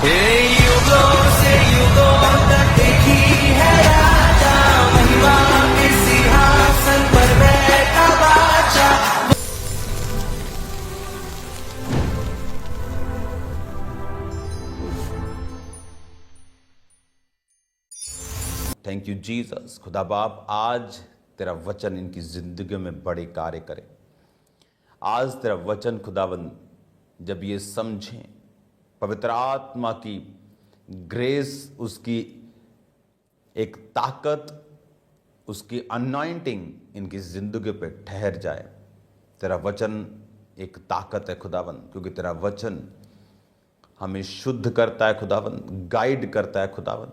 युगों से युगों तक एक ही है राजा, महिमा के सिंहासन पर बैठा बादशाह। Thank you Jesus. खुदा बाप, आज तेरा वचन इनकी जिंदगी में बड़े कार्य करे। आज तेरा वचन खुदावन जब ये समझें, पवित्र आत्मा की ग्रेस, उसकी एक ताकत, उसकी अनॉइंटिंग इनकी जिंदगी पे ठहर जाए। तेरा वचन एक ताकत है खुदावन, क्योंकि तेरा वचन हमें शुद्ध करता है खुदावन, गाइड करता है खुदावन।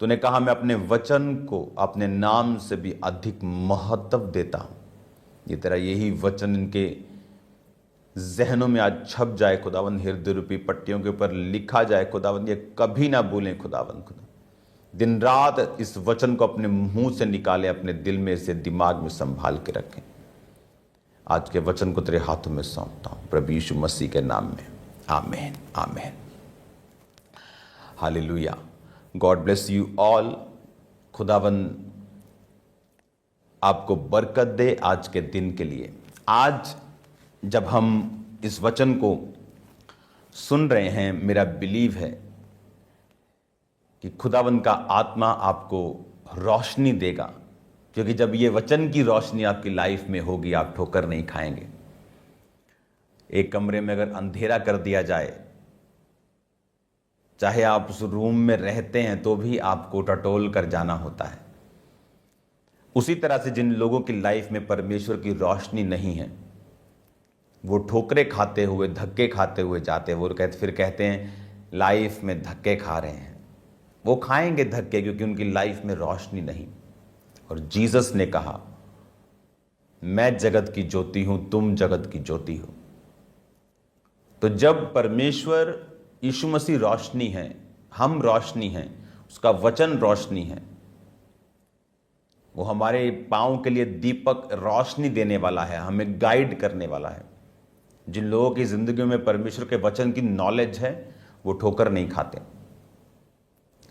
तूने कहा मैं अपने वचन को अपने नाम से भी अधिक महत्व देता हूं। ये तेरा यही वचन इनके जहनों में आज छप जाए खुदावन, हृदय रूपी पट्टियों के ऊपर लिखा जाए खुदावन, ये कभी ना भूलें खुदावन। खुदा दिन रात इस वचन को अपने मुंह से निकाले, अपने दिल में इसे दिमाग में संभाल के रखें। आज के वचन को तेरे हाथों में सौंपता हूं प्रभु यीशु मसीह के नाम में, आमीन आमीन। Hallelujah. God bless you all. खुदावन आपको बरकत दे आज के दिन के लिए। आज जब हम इस वचन को सुन रहे हैं, मेरा बिलीव है कि खुदावन का आत्मा आपको रोशनी देगा, क्योंकि जब ये वचन की रोशनी आपकी लाइफ में होगी, आप ठोकर नहीं खाएंगे। एक कमरे में अगर अंधेरा कर दिया जाए, चाहे आप उस रूम में रहते हैं तो भी आपको टटोल कर जाना होता है। उसी तरह से जिन लोगों की लाइफ में परमेश्वर की रोशनी नहीं है, वो ठोकरे खाते हुए, धक्के खाते हुए जाते हैं। वो फिर कहते हैं लाइफ में धक्के खा रहे हैं। वो खाएंगे धक्के क्योंकि उनकी लाइफ में रोशनी नहीं। और जीसस ने कहा मैं जगत की ज्योति हूं, तुम जगत की ज्योति हो। तो जब परमेश्वर यीशु मसीह रोशनी है, हम रोशनी हैं, उसका वचन रोशनी है, वो हमारे पांव के लिए दीपक, रोशनी देने वाला है, हमें गाइड करने वाला है। जिन लोगों की जिंदगी में परमेश्वर के वचन की नॉलेज है, वो ठोकर नहीं खाते,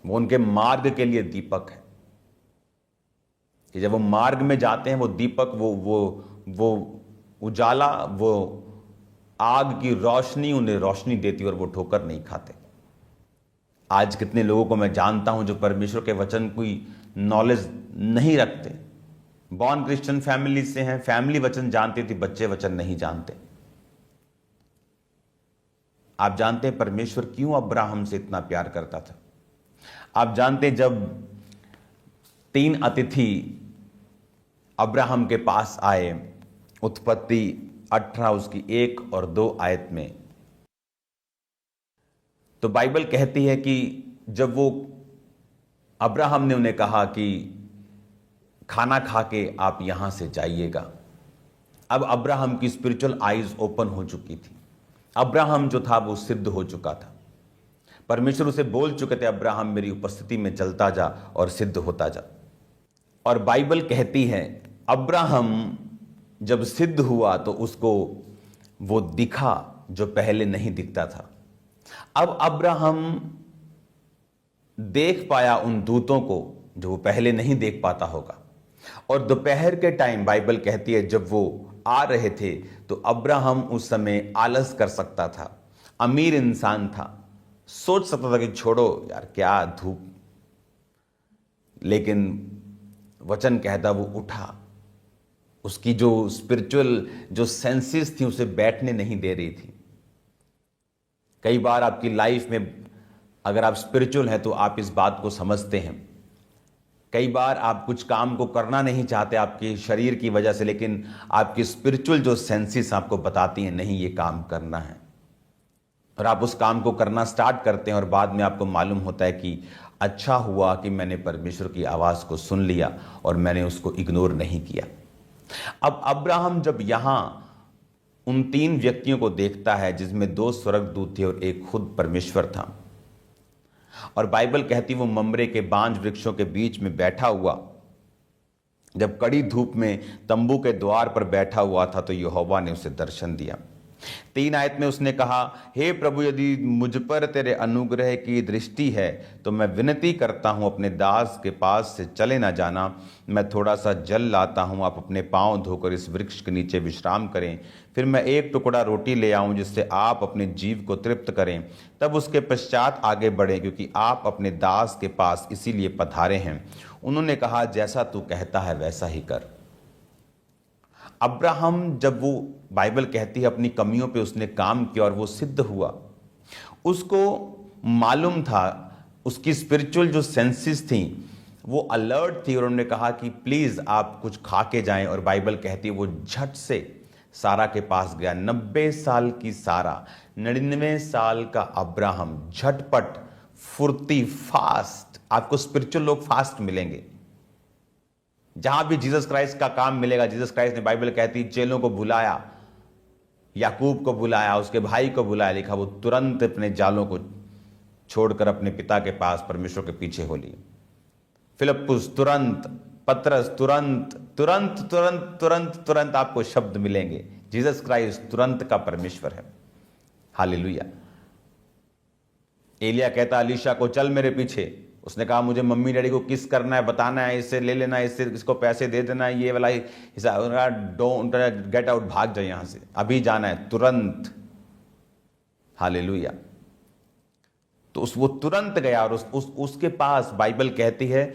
वो उनके मार्ग के लिए दीपक है। कि जब वो मार्ग में जाते हैं, वो दीपक, वो उजाला, वो आग की रोशनी उन्हें रोशनी देती और वो ठोकर नहीं खाते। आज कितने लोगों को मैं जानता हूं जो परमेश्वर के वचन की नॉलेज नहीं रखते, बॉर्न क्रिश्चियन फैमिली से हैं, फैमिली वचन जानती थी, बच्चे वचन नहीं जानते। आप जानते हैं परमेश्वर क्यों अब्राहम से इतना प्यार करता था? आप जानते हैं जब 3 अतिथि अब्राहम के पास आए, उत्पत्ति 18 उसकी 1 और 2 आयत में, तो बाइबल कहती है कि जब वो अब्राहम ने उन्हें कहा कि खाना खा के आप यहां से जाइएगा। अब अब्राहम की स्पिरिचुअल आईज ओपन हो चुकी थी। अब्राहम जो था वो सिद्ध हो चुका था। परमेश्वर उसे बोल चुके थे, अब्राहम मेरी उपस्थिति में चलता जा और सिद्ध होता जा। और बाइबल कहती है अब्राहम जब सिद्ध हुआ तो उसको वो दिखा जो पहले नहीं दिखता था। अब अब्राहम देख पाया उन दूतों को जो वो पहले नहीं देख पाता होगा। और दोपहर के टाइम बाइबल कहती है जब वो आ रहे थे तो अब्राहम उस समय आलस कर सकता था, अमीर इंसान था, सोच सकता था कि छोड़ो यार क्या धूप, लेकिन वचन कहता वो उठा। उसकी जो स्पिरिचुअल जो सेंसेस थी उसे बैठने नहीं दे रही थी। कई बार आपकी लाइफ में अगर आप स्पिरिचुअल हैं तो आप इस बात को समझते हैं। कई बार आप कुछ काम को करना नहीं चाहते आपके शरीर की वजह से, लेकिन आपकी स्पिरिचुअल जो सेंसेस आपको बताती हैं नहीं ये काम करना है, और आप उस काम को करना स्टार्ट करते हैं और बाद में आपको मालूम होता है कि अच्छा हुआ कि मैंने परमेश्वर की आवाज़ को सुन लिया और मैंने उसको इग्नोर नहीं किया। अब अब्राहम जब यहां उन 3 व्यक्तियों को देखता है जिसमें 2 स्वर्गदूत थे और एक खुद परमेश्वर था, और बाइबल कहती वो ममरे के बांज वृक्षों के बीच में बैठा हुआ, जब कड़ी धूप में तंबू के द्वार पर बैठा हुआ था तो यहोवा ने उसे दर्शन दिया। 3 आयत में उसने कहा, हे प्रभु, यदि मुझ पर तेरे अनुग्रह की दृष्टि है तो मैं विनती करता हूँ अपने दास के पास से चले ना जाना। मैं थोड़ा सा जल लाता हूँ, आप अपने पांव धोकर इस वृक्ष के नीचे विश्राम करें। फिर मैं एक टुकड़ा रोटी ले आऊँ जिससे आप अपने जीव को तृप्त करें, तब उसके पश्चात आगे बढ़ें, क्योंकि आप अपने दास के पास इसीलिए पधारे हैं। उन्होंने कहा, जैसा तू कहता है वैसा ही कर। अब्राहम, जब वो बाइबल कहती है अपनी कमियों पे उसने काम किया और वो सिद्ध हुआ, उसको मालूम था, उसकी स्पिरिचुअल जो सेंसेस थी वो अलर्ट थी, और उन्होंने कहा कि प्लीज आप कुछ खा के जाएं। और बाइबल कहती है वो झट से सारा के पास गया। 90 साल की सारा, 99 साल का अब्राहम, झटपट, फुर्ती, फास्ट। आपको स्पिरिचुअल लोग फास्ट मिलेंगे। जहां भी जीसस क्राइस्ट का काम मिलेगा, जीसस क्राइस्ट ने, बाइबल कहती, चेलों को बुलाया, याकूब को बुलाया, उसके भाई को बुलाया, लिखा वो तुरंत अपने जालों को छोड़कर अपने पिता के पास परमेश्वर के पीछे हो लिए। फिलिप्पुस तुरंत, पतरस तुरंत, तुरंत तुरंत तुरंत तुरंत आपको शब्द मिलेंगे। जीसस क्राइस्ट तुरंत का परमेश्वर है। हालेलुया। एलिया कहता अलीशा को, चल मेरे पीछे। उसने कहा, मुझे मम्मी डैडी को किस करना है, बताना है, इससे ले लेना है, इससे इसको पैसे दे देना है, ये वाला डोंट गेट आउट, भाग जाए यहां से, अभी जाना है, तुरंत। हालेलुया। तो वो तुरंत गया और उसके पास बाइबल कहती है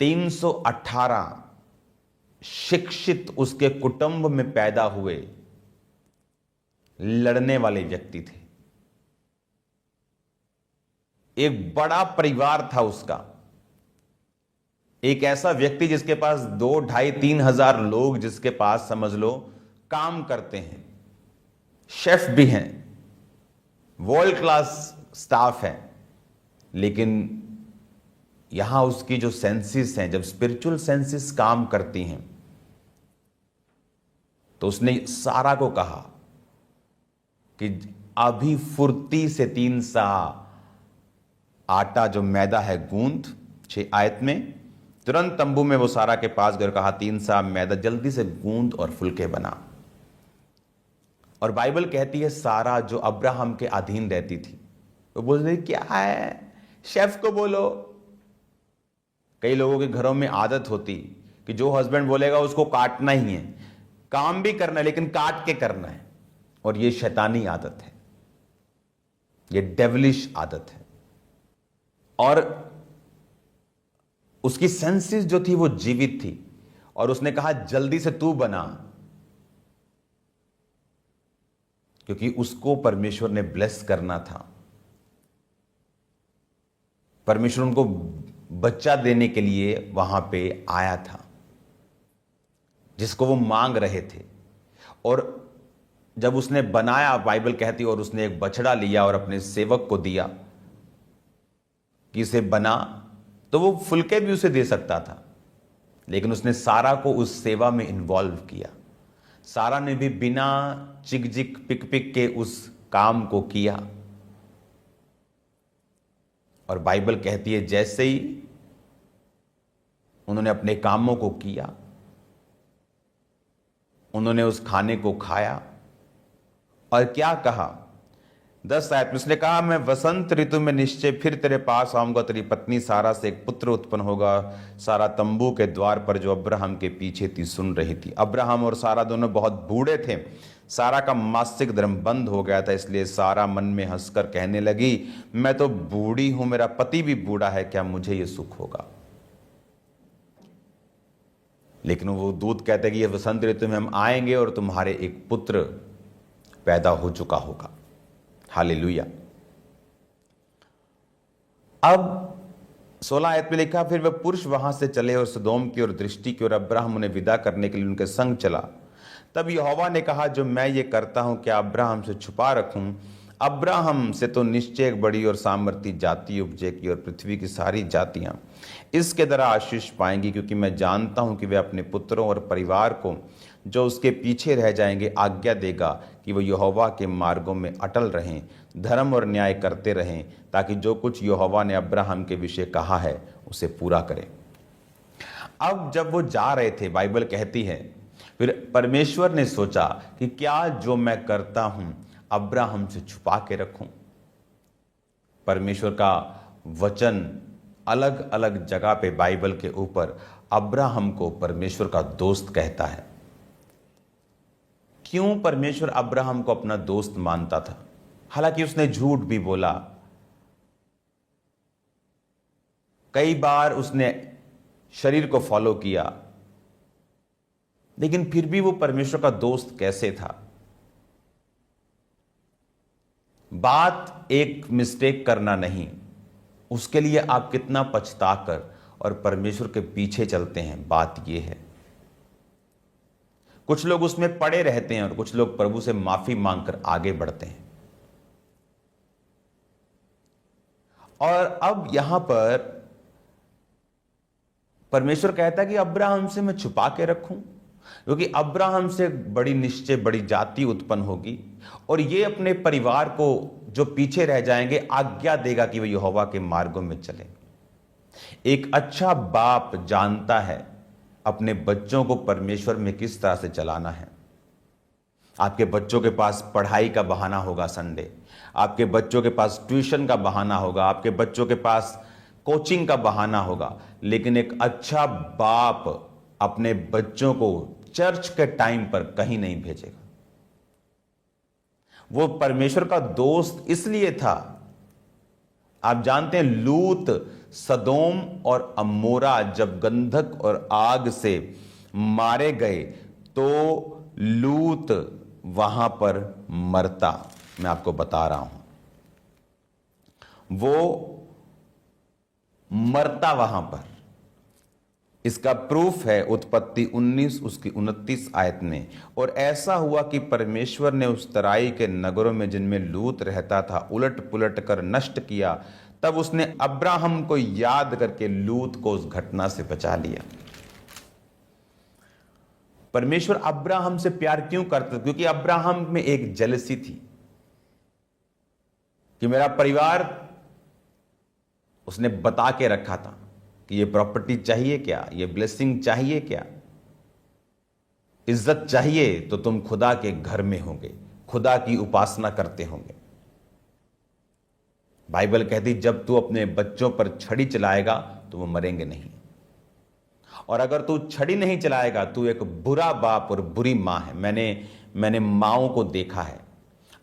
318 शिक्षित उसके कुटुंब में पैदा हुए लड़ने वाले व्यक्ति थे। एक बड़ा परिवार था उसका। एक ऐसा व्यक्ति जिसके पास 2, 2.5, 3 हजार लोग, जिसके पास समझ लो काम करते हैं, शेफ भी हैं, वर्ल्ड क्लास स्टाफ है। लेकिन यहां उसकी जो सेंसेस हैं, जब स्पिरिचुअल सेंसेस काम करती हैं, तो उसने सारा को कहा कि अभी फुर्ती से 3 सा आटा जो मैदा है गूंद। 6 आयत में, तुरंत तंबू में वो सारा के पास गए, कहा 3 सा मैदा जल्दी से गूंद और फुलके बना। और बाइबल कहती है सारा जो अब्राहम के अधीन रहती थी, वो बोल रही, क्या है, शेफ को बोलो। कई लोगों के घरों में आदत होती कि जो हस्बैंड बोलेगा उसको काटना ही है, काम भी करना है लेकिन काट के करना है। और ये शैतानी आदत है, ये डेविलिश आदत है। और उसकी सेंसेस जो थी वो जीवित थी, और उसने कहा जल्दी से तू बना, क्योंकि उसको परमेश्वर ने ब्लेस करना था। परमेश्वर उनको बच्चा देने के लिए वहां पे आया था, जिसको वो मांग रहे थे। और जब उसने बनाया, बाइबल कहती, और उसने एक बछड़ा लिया और अपने सेवक को दिया कि इसे बना, तो वो फुलके भी उसे दे सकता था, लेकिन उसने सारा को उस सेवा में इन्वॉल्व किया। सारा ने भी बिना चिक चिक पिक पिक के उस काम को किया। और बाइबल कहती है जैसे ही उन्होंने अपने कामों को किया, उन्होंने उस खाने को खाया, और क्या कहा 10 आयत में, उसने कहा मैं वसंत ऋतु में निश्चय फिर तेरे पास आऊंगा, तेरी पत्नी सारा से एक पुत्र उत्पन्न होगा। सारा तंबू के द्वार पर जो अब्राहम के पीछे थी सुन रही थी। अब्राहम और सारा दोनों बहुत बूढ़े थे, सारा का मासिक धर्म बंद हो गया था, इसलिए सारा मन में हंसकर कहने लगी, मैं तो बूढ़ी हूं, मेरा पति भी बूढ़ा है, क्या मुझे ये सुख होगा। लेकिन वो दूत कहते कि ये वसंत ऋतु में हम आएंगे और तुम्हारे एक पुत्र पैदा हो चुका होगा। हालेलुया। अब 16 आयत में लिखा, फिर वे पुरुष वहां से चले और सदोम की ओर दृष्टि की, और अब्राहम उन्हें विदा करने के लिए उनके संग चला। तब यहोवा ने कहा, जो मैं ये करता हूं क्या अब्राहम से छुपा रखूं? अब्राहम से तो निश्चय एक बड़ी और सामर्थी जाति उपजेगी, और पृथ्वी की सारी जातियां इसके द्वारा आशीष पाएंगी, क्योंकि मैं जानता हूं कि वे अपने पुत्रों और परिवार को जो उसके पीछे रह जाएंगे आज्ञा देगा कि वो यहोवा के मार्गों में अटल रहें, धर्म और न्याय करते रहें, ताकि जो कुछ यहोवा ने अब्राहम के विषय कहा है उसे पूरा करें। अब जब वो जा रहे थे, बाइबल कहती है फिर परमेश्वर ने सोचा कि क्या जो मैं करता हूं अब्राहम से छुपा के रखूं। परमेश्वर का वचन अलग अलग जगह पे बाइबल के ऊपर अब्राहम को परमेश्वर का दोस्त कहता है। क्यों परमेश्वर अब्राहम को अपना दोस्त मानता था? हालांकि उसने झूठ भी बोला, कई बार उसने शरीर को फॉलो किया, लेकिन फिर भी वो परमेश्वर का दोस्त कैसे था? बात एक मिस्टेक करना नहीं, उसके लिए आप कितना पछताकर और परमेश्वर के पीछे चलते हैं, बात यह है। कुछ लोग उसमें पड़े रहते हैं और कुछ लोग प्रभु से माफी मांगकर आगे बढ़ते हैं। और अब यहां पर परमेश्वर कहता है कि अब्राहम से मैं छुपा के रखूं, क्योंकि अब्राहम से बड़ी निश्चय बड़ी जाति उत्पन्न होगी और ये अपने परिवार को जो पीछे रह जाएंगे आज्ञा देगा कि वे यहोवा के मार्गों में चले। एक अच्छा बाप जानता है अपने बच्चों को परमेश्वर में किस तरह से चलाना है। आपके बच्चों के पास पढ़ाई का बहाना होगा संडे, आपके बच्चों के पास ट्यूशन का बहाना होगा, आपके बच्चों के पास कोचिंग का बहाना होगा, लेकिन एक अच्छा बाप अपने बच्चों को चर्च के टाइम पर कहीं नहीं भेजेगा। वो परमेश्वर का दोस्त इसलिए था, आप जानते हैं लूत, सदोम और अमोरा जब गंधक और आग से मारे गए तो लूत वहां पर मरता। मैं आपको बता रहा हूं, वो मरता वहां पर। इसका प्रूफ है उत्पत्ति 19 उसकी 29 आयत में। और ऐसा हुआ कि परमेश्वर ने उस तराई के नगरों में जिनमें लूत रहता था उलट पुलट कर नष्ट किया। तब उसने अब्राहम को याद करके लूत को उस घटना से बचा लिया। परमेश्वर अब्राहम से प्यार क्यों करता? क्योंकि अब्राहम में एक जेलसी थी कि मेरा परिवार, उसने बता के रखा था कि ये प्रॉपर्टी चाहिए क्या, ये ब्लेसिंग चाहिए क्या, इज्जत चाहिए तो तुम खुदा के घर में होंगे, खुदा की उपासना करते होंगे। बाइबल कहती जब तू अपने बच्चों पर छड़ी चलाएगा तो वो मरेंगे नहीं, और अगर तू छड़ी नहीं चलाएगा तू एक बुरा बाप और बुरी मां है। मैंने माओं को देखा है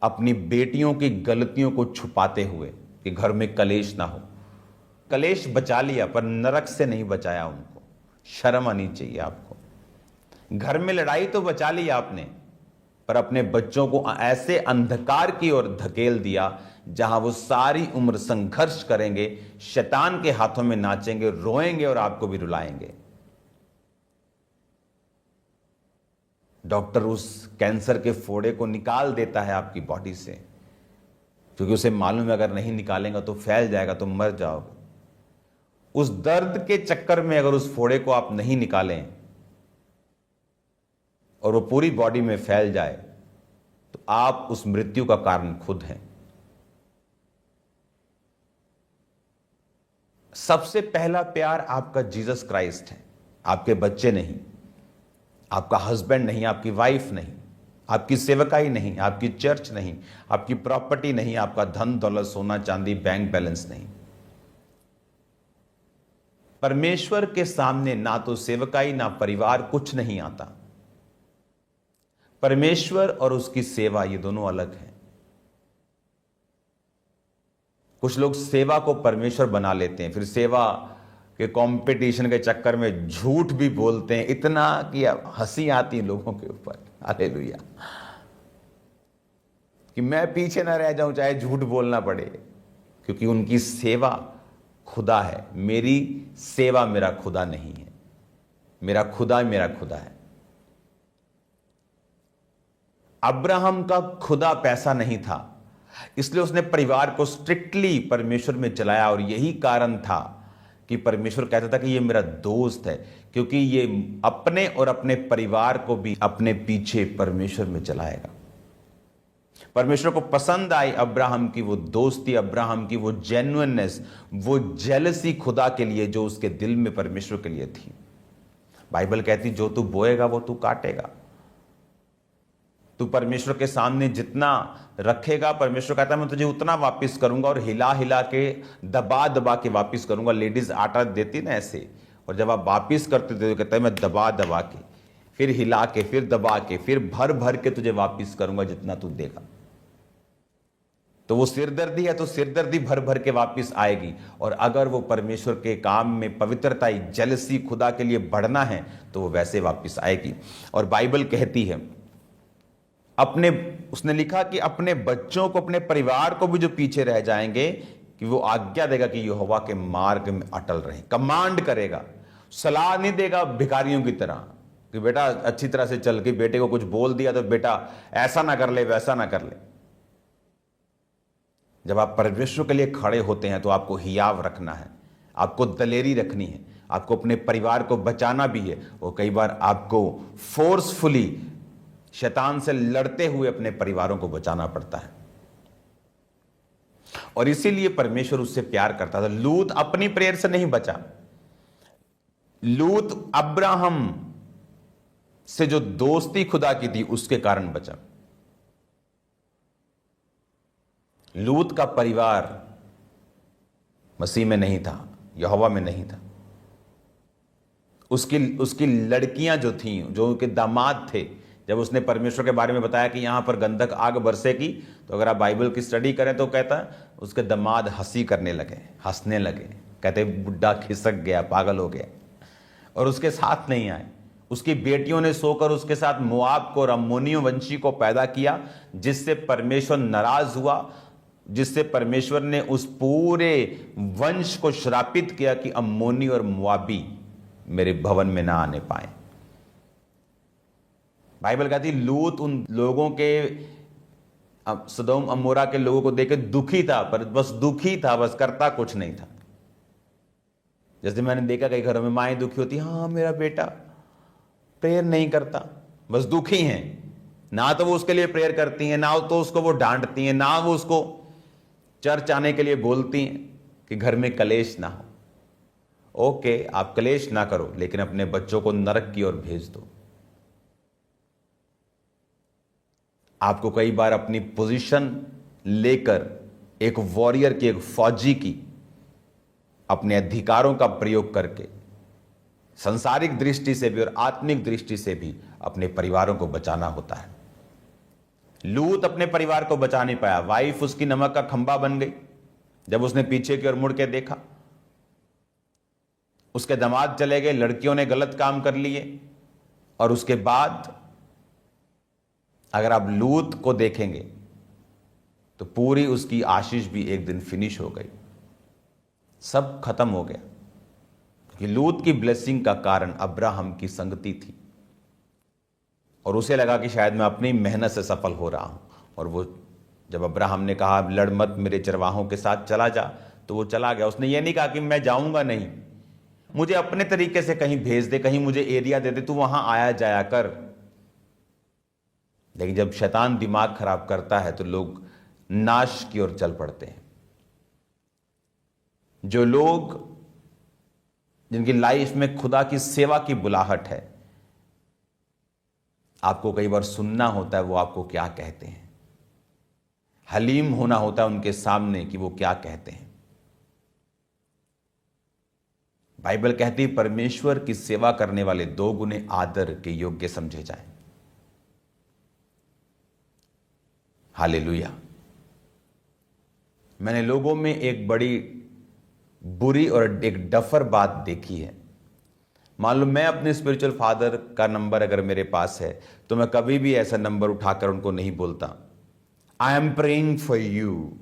अपनी बेटियों की गलतियों को छुपाते हुए कि घर में कलेश ना हो। कलेश बचा लिया पर नरक से नहीं बचाया उनको। शर्म आनी चाहिए आपको। घर में लड़ाई तो बचा ली आपने, पर अपने बच्चों को ऐसे अंधकार की ओर धकेल दिया जहां वो सारी उम्र संघर्ष करेंगे, शैतान के हाथों में नाचेंगे, रोएंगे और आपको भी रुलाएंगे। डॉक्टर उस कैंसर के फोड़े को निकाल देता है आपकी बॉडी से, क्योंकि उसे मालूम है अगर नहीं निकालेंगे तो फैल जाएगा, तो मर जाओगे। उस दर्द के चक्कर में अगर उस फोड़े को आप नहीं निकालें और वो पूरी बॉडी में फैल जाए तो आप उस मृत्यु का कारण खुद हैं। सबसे पहला प्यार आपका जीसस क्राइस्ट है, आपके बच्चे नहीं, आपका हस्बैंड नहीं, आपकी वाइफ नहीं, आपकी सेवकाई नहीं, आपकी चर्च नहीं, आपकी प्रॉपर्टी नहीं, आपका धन दौलत सोना चांदी बैंक बैलेंस नहीं। परमेश्वर के सामने ना तो सेवकाई ना परिवार कुछ नहीं आता। परमेश्वर और उसकी सेवा ये दोनों अलग हैं। कुछ लोग सेवा को परमेश्वर बना लेते हैं, फिर सेवा के कंपटीशन के चक्कर में झूठ भी बोलते हैं, इतना कि हंसी आती है लोगों के ऊपर। हालेलुया, कि मैं पीछे ना रह जाऊं चाहे झूठ बोलना पड़े, क्योंकि उनकी सेवा खुदा है। मेरी सेवा मेरा खुदा नहीं है, मेरा खुदा है। अब्राहम का खुदा पैसा नहीं था, इसलिए उसने परिवार को स्ट्रिक्टली परमेश्वर में चलाया। और यही कारण था कि परमेश्वर कहता था कि ये मेरा दोस्त है, क्योंकि ये अपने और अपने परिवार को भी अपने पीछे परमेश्वर में चलाएगा। परमेश्वर को पसंद आई अब्राहम की वो दोस्ती, अब्राहम की वो जेन्युइननेस, वो जेलसी खुदा के लिए जो उसके दिल में परमेश्वर के लिए थी। बाइबल कहती जो तू बोएगा वो तू काटेगा। तू परमेश्वर के सामने जितना रखेगा, परमेश्वर कहता है मैं तुझे उतना वापस करूंगा, और हिला हिला के दबा दबा के वापस करूंगा। लेडीज आटा देती ना ऐसे, और जब आप वापस करते थे तो कहता है मैं दबा दबा के, फिर हिला के, फिर दबा के, फिर भर भर के तुझे वापस करूंगा जितना तू देगा। तो वो सिरदर्दी है तो सिरदर्दी भर भर के वापस आएगी। और अगर वो परमेश्वर के काम में पवित्रता, जेलसी, खुदा के लिए बढ़ना है तो वो वैसे वापस आएगी। और बाइबल कहती है उसने लिखा कि अपने बच्चों को, अपने परिवार को भी जो पीछे रह जाएंगे, कि वो आज्ञा देगा कि यहोवा के मार्ग में अटल रहे। कमांड करेगा, सलाह नहीं देगा भिखारियों की तरह कि बेटा अच्छी तरह से चल, के बेटे को कुछ बोल दिया तो बेटा ऐसा ना कर ले, वैसा ना कर ले। जब आप परमेश्वर के लिए खड़े होते हैं तो आपको हियाव रखना है, आपको दलेरी रखनी है, आपको अपने परिवार को बचाना भी है, और कई बार आपको फोर्सफुली शैतान से लड़ते हुए अपने परिवारों को बचाना पड़ता है। और इसीलिए परमेश्वर उससे प्यार करता था। लूत अपनी प्रेयर से नहीं बचा, लूत अब्राहम से जो दोस्ती खुदा की थी उसके कारण बचा। लूत का परिवार मसीह में नहीं था, यहोवा में नहीं था। उसकी लड़कियां जो थीं, जो उनके दामाद थे, जब उसने परमेश्वर के बारे में बताया कि यहां पर गंधक आग बरसेगी, तो अगर आप बाइबल की स्टडी करें तो कहता है उसके दामाद हंसी करने लगे, हंसने लगे, कहते बुढ़ा खिसक गया, पागल हो गया, और उसके साथ नहीं आए। उसकी बेटियों ने सोकर उसके साथ मोआब को और अम्मोनियों वंशी को पैदा किया, जिससे परमेश्वर नाराज हुआ, जिससे परमेश्वर ने उस पूरे वंश को श्रापित किया कि अम्मोनी और मोआबी मेरे भवन में ना आने पाए। बाइबल कहती लूत उन लोगों के, सदोम अमोरा के लोगों को देख दुखी था, पर बस दुखी था, बस करता कुछ नहीं था। जैसे मैंने देखा कई घरों में माएं दुखी होती, हाँ मेरा बेटा प्रेयर नहीं करता, बस दुखी हैं, ना तो वो उसके लिए प्रेयर करती हैं, ना तो उसको वो डांटती हैं, ना वो उसको चर्च आने के लिए बोलती हैं कि घर में कलेश ना हो। ओके, आप कलेश ना करो, लेकिन अपने बच्चों को नरक की ओर भेज दो। आपको कई बार अपनी पोजीशन लेकर एक वॉरियर की, एक फौजी की, अपने अधिकारों का प्रयोग करके सांसारिक दृष्टि से भी और आत्मिक दृष्टि से भी अपने परिवारों को बचाना होता है। लूत अपने परिवार को बचा नहीं पाया, वाइफ उसकी नमक का खंबा बन गई। जब उसने पीछे की ओर मुड़ के देखा, उसके दामाद चले गए, लड़कियों ने गलत काम कर लिए, और उसके बाद अगर आप लूत को देखेंगे तो पूरी उसकी आशीष भी एक दिन फिनिश हो गई, सब खत्म हो गया। कि लूत की ब्लेसिंग का कारण अब्राहम की संगति थी, और उसे लगा कि शायद मैं अपनी मेहनत से सफल हो रहा हूं। और वो जब अब्राहम ने कहा लड़ मत, मेरे चरवाहों के साथ चला जा, तो वो चला गया। उसने ये नहीं कहा कि मैं जाऊंगा नहीं, मुझे अपने तरीके से कहीं भेज दे, कहीं मुझे एरिया दे दे, तू वहां आया जाया कर। लेकिन जब शैतान दिमाग खराब करता है तो लोग नाश की ओर चल पड़ते हैं। जो लोग, जिनकी लाइफ में खुदा की सेवा की बुलाहट है, आपको कई बार सुनना होता है वो आपको क्या कहते हैं, हलीम होना होता है उनके सामने कि वो क्या कहते हैं। बाइबल कहती है परमेश्वर की सेवा करने वाले 2 गुने आदर के योग्य समझे जाएं। हालेलुया। मैंने लोगों में एक बड़ी बुरी और एक डफर बात देखी है। मान लो मैं अपने स्पिरिचुअल फादर का नंबर अगर मेरे पास है तो मैं कभी भी ऐसा नंबर उठाकर उनको नहीं बोलता I am praying for you,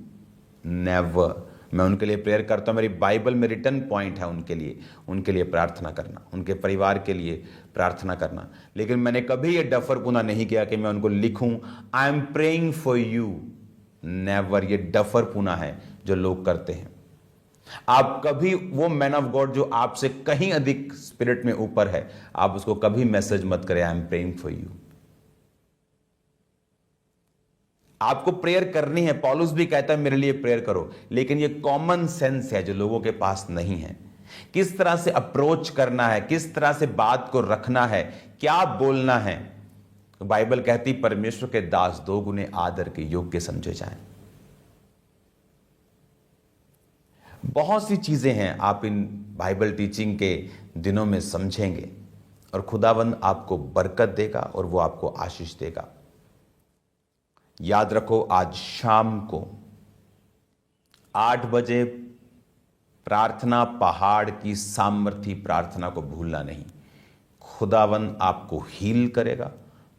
never. मैं उनके लिए प्रेयर करता हूं, मेरी बाइबल में रिटर्न पॉइंट है उनके लिए प्रार्थना करना, उनके परिवार के लिए प्रार्थना करना। लेकिन मैंने कभी ये डफरपुना नहीं किया कि मैं उनको लिखूं I am praying for you, never. ये डफरपुना है जो लोग करते हैं। आप कभी वो मैन ऑफ गॉड जो आपसे कहीं अधिक स्पिरिट में ऊपर है, आप उसको कभी मैसेज मत करें I am praying for you. आपको प्रेयर करनी है, पौलुस भी कहता है मेरे लिए प्रेयर करो, लेकिन ये कॉमन सेंस है जो लोगों के पास नहीं है। किस तरह से अप्रोच करना है, किस तरह से बात को रखना है, क्या बोलना है, तो बाइबल कहती परमेश्वर के दास 2 गुने आदर के योग्य समझे जाएं। बहुत सी चीजें हैं आप इन बाइबल टीचिंग के दिनों में समझेंगे और खुदावंद आपको बरकत देगा और वो आपको आशीष देगा। याद रखो, आज शाम को 8 बजे प्रार्थना पहाड़ की सामर्थी प्रार्थना को भूलना नहीं। खुदावंद आपको हील करेगा,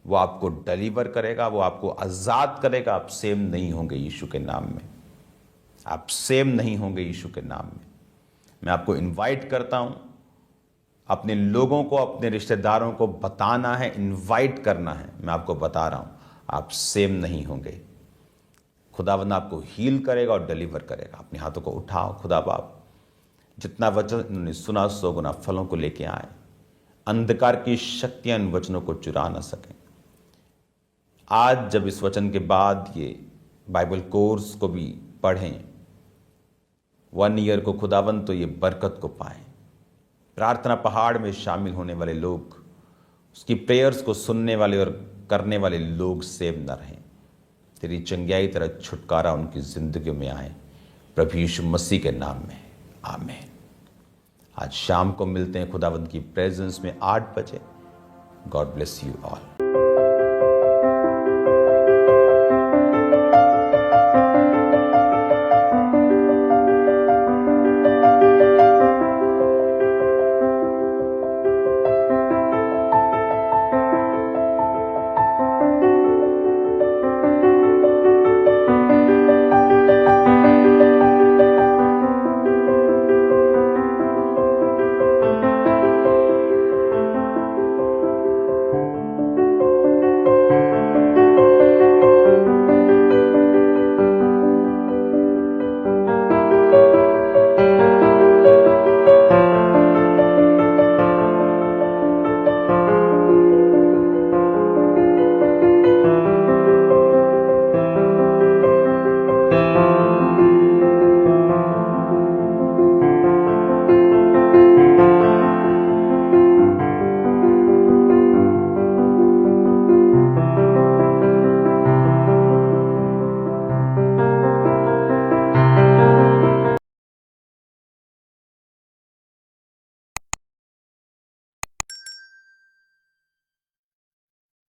वो आपको डिलीवर करेगा, वो आपको आजाद करेगा। आप सेम नहीं होंगे यीशु के नाम में, आप सेम नहीं होंगे यीशु के नाम में। मैं आपको इनवाइट करता हूं, अपने लोगों को, अपने रिश्तेदारों को बताना है, इनवाइट करना है। मैं आपको बता रहा हूं, आप सेम नहीं होंगे। खुदावंद आपको हील करेगा और डिलीवर करेगा। अपने हाथों को उठाओ। खुदा बाप, जितना वचन इन्होंने सुना 100 गुना फलों को लेके आए। अंधकार की शक्तियां इन वचनों को चुरा ना सकें। आज जब इस वचन के बाद ये बाइबल कोर्स को भी पढ़ें 1 ईयर को, खुदावंद तो ये बरकत को पाएं। प्रार्थना पहाड़ में शामिल होने वाले लोग, उसकी प्रेयर्स को सुनने वाले और करने वाले लोग सेव न रहें। तेरी चंगियाई तरह छुटकारा उनकी जिंदगी में आए, प्रभु यीशु मसीह के नाम में, आमीन। आज शाम को मिलते हैं खुदावंद की प्रेजेंस में 8 बजे। God bless you all.